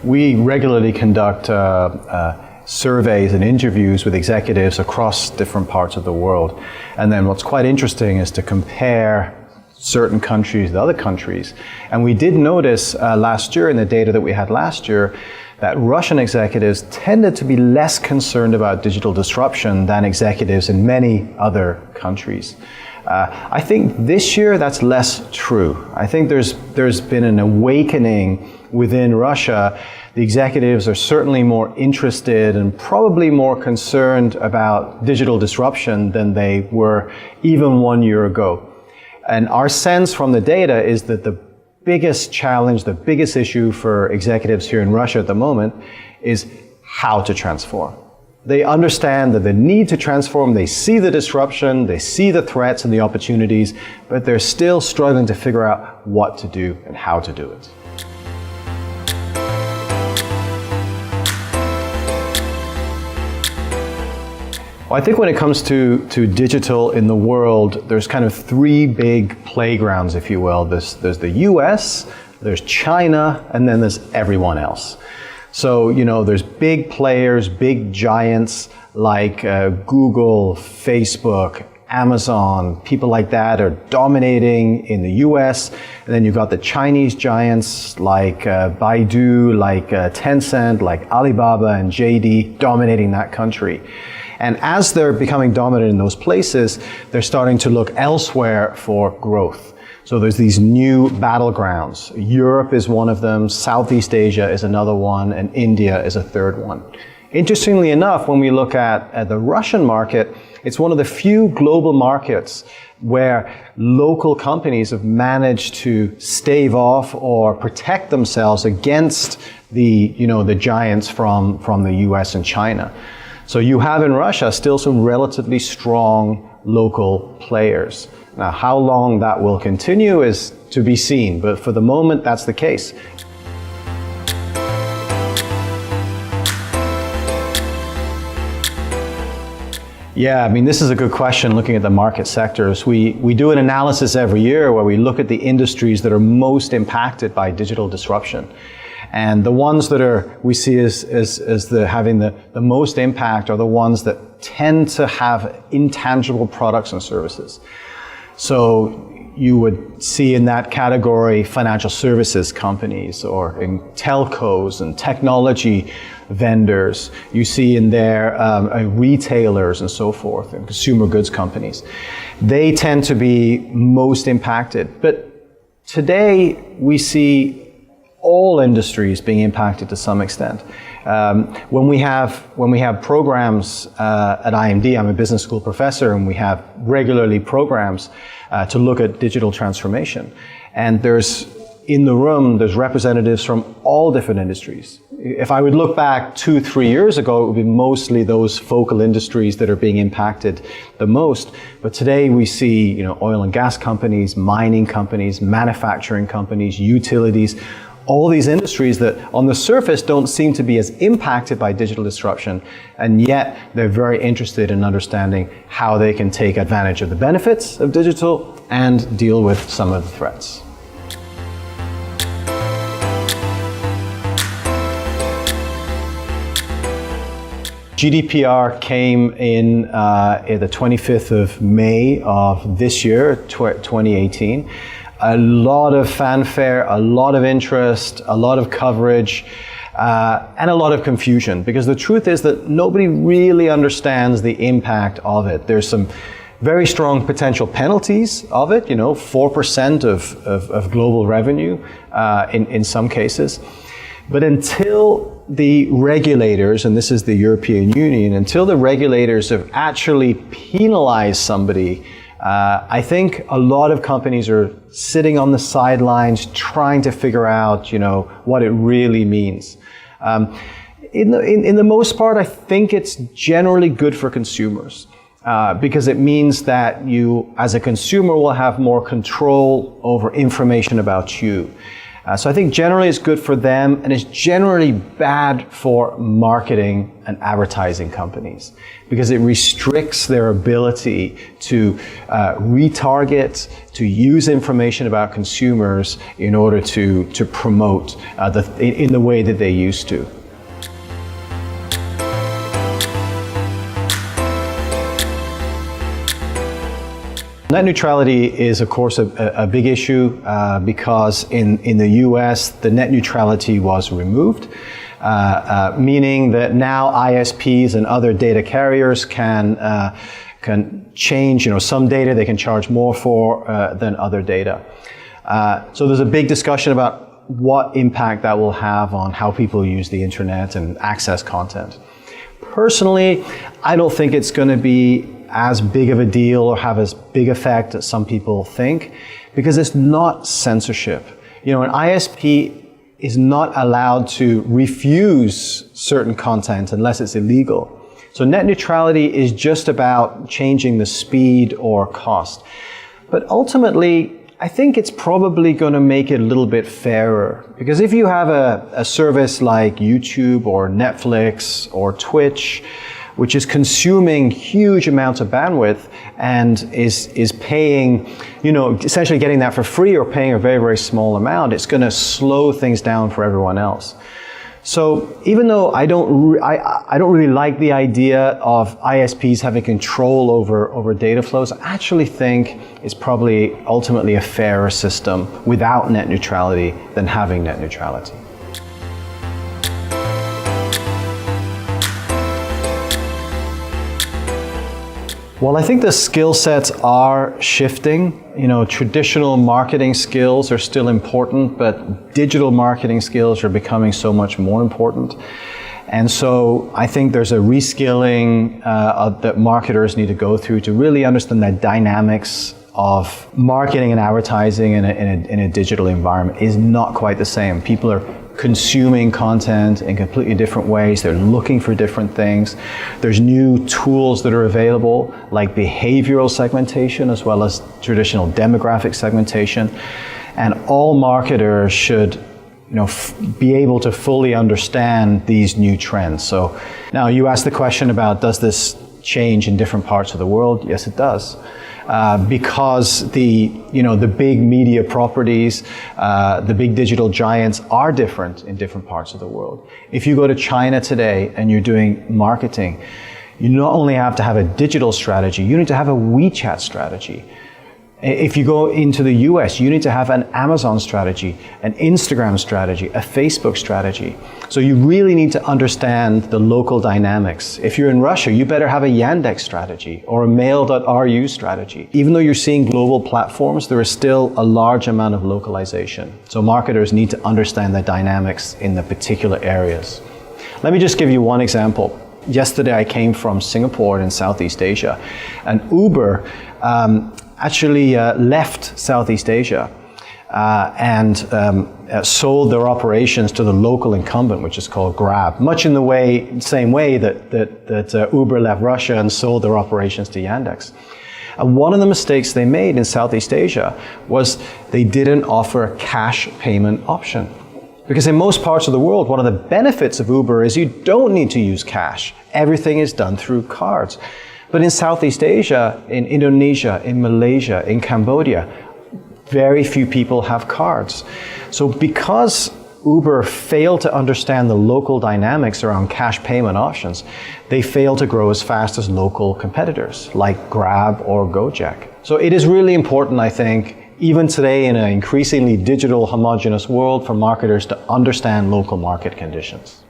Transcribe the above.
we regularly conduct surveys and interviews with executives across different parts of the world. And then what's quite interesting is to compare certain countries with other countries. And we did notice last year, in the data that we had last year, that Russian executives tended to be less concerned about digital disruption than executives in many other countries. I think this year that's less true. I think there's been an awakening within Russia. The executives are certainly more interested and probably more concerned about digital disruption than they were even 1 year ago. And our sense from the data is that the biggest challenge, the biggest issue for executives here in Russia at the moment is how to transform. They understand that the need to transform, they see the disruption, they see the threats and the opportunities, but they're still struggling to figure out what to do and how to do it. Well, I think when it comes to digital in the world, there's kind of three big playgrounds, if you will. There's the US, there's China, and then there's everyone else. So, there's big players, big giants like Google, Facebook, Amazon, people like that are dominating in the US. And then you've got the Chinese giants like Baidu, like Tencent, like Alibaba and JD dominating that country. And as they're becoming dominant in those places, they're starting to look elsewhere for growth. So there's these new battlegrounds. Europe is one of them, Southeast Asia is another one, and India is a third one. Interestingly enough, when we look at the Russian market, it's one of the few global markets where local companies have managed to stave off or protect themselves against the giants from the US and China. So you have in Russia still some relatively strong local players. Now, how long that will continue is to be seen, but for the moment, that's the case. Yeah, this is a good question looking at the market sectors. We do an analysis every year where we look at the industries that are most impacted by digital disruption. And the ones that we see as having the most impact are the ones that tend to have intangible products and services. So you would see in that category financial services companies or in telcos and technology vendors. You see in there retailers and so forth and consumer goods companies. They tend to be most impacted. But today we see all industries being impacted to some extent. When we have programs at IMD, I'm a business school professor, and we have regularly programs to look at digital transformation. And in the room, there's representatives from all different industries. If I would look back 2-3 years ago, it would be mostly those focal industries that are being impacted the most. But today we see, oil and gas companies, mining companies, manufacturing companies, utilities, all these industries that on the surface don't seem to be as impacted by digital disruption, and yet they're very interested in understanding how they can take advantage of the benefits of digital and deal with some of the threats. GDPR came in the 25th of May of this year, 2018. A lot of fanfare, a lot of interest, a lot of coverage, and a lot of confusion, because the truth is that nobody really understands the impact of it. There's some very strong potential penalties of it, 4% of global revenue in some cases. But until the regulators, and this is the European Union, until the regulators have actually penalized somebody, I think a lot of companies are sitting on the sidelines trying to figure out, what it really means. In the most part, I think it's generally good for consumers because it means that you, as a consumer, will have more control over information about you. So I think generally it's good for them, and it's generally bad for marketing and advertising companies because it restricts their ability to retarget, to use information about consumers in order to promote in the way that they used to. Net neutrality is, of course, a big issue because in the US, the net neutrality was removed, meaning that now ISPs and other data carriers can change, some data they can charge more for than other data. So there's a big discussion about what impact that will have on how people use the internet and access content. Personally, I don't think it's going to be as big of a deal or have as big effect as some people think, because it's not censorship. An ISP is not allowed to refuse certain content unless it's illegal. So net neutrality is just about changing the speed or cost. But ultimately, I think it's probably going to make it a little bit fairer, because if you have a service like YouTube or Netflix or Twitch, which is consuming huge amounts of bandwidth and is paying, essentially getting that for free or paying a very, very small amount, it's going to slow things down for everyone else. So even though I don't really like the idea of ISPs having control over data flows, I actually think it's probably ultimately a fairer system without net neutrality than having net neutrality. Well, I think the skill sets are shifting. Traditional marketing skills are still important, but digital marketing skills are becoming so much more important. And so I think there's a reskilling that marketers need to go through to really understand the dynamics of marketing and advertising in a digital environment is not quite the same. People are consuming content in completely different ways. They're looking for different things. There's new tools that are available, like behavioral segmentation as well as traditional demographic segmentation. And all marketers should be able to fully understand these new trends. So now you asked the question about, does this change in different parts of the world? Yes, it does. Because the big media properties, the big digital giants are different in different parts of the world. If you go to China today and you're doing marketing, you not only have to have a digital strategy, you need to have a WeChat strategy. If you go into the US, you need to have an Amazon strategy, an Instagram strategy, a Facebook strategy. So you really need to understand the local dynamics. If you're in Russia, you better have a Yandex strategy or a mail.ru strategy. Even though you're seeing global platforms, there is still a large amount of localization. So marketers need to understand the dynamics in the particular areas. Let me just give you one example. Yesterday I came from Singapore in Southeast Asia, and Uber actually left Southeast Asia and sold their operations to the local incumbent, which is called Grab, much in the same way that Uber left Russia and sold their operations to Yandex. And one of the mistakes they made in Southeast Asia was they didn't offer a cash payment option. Because in most parts of the world, one of the benefits of Uber is you don't need to use cash. Everything is done through cards. But in Southeast Asia, in Indonesia, in Malaysia, in Cambodia, very few people have cards. So because Uber failed to understand the local dynamics around cash payment options, they failed to grow as fast as local competitors like Grab or Gojek. So it is really important, I think, even today in an increasingly digital homogeneous world, for marketers to understand local market conditions.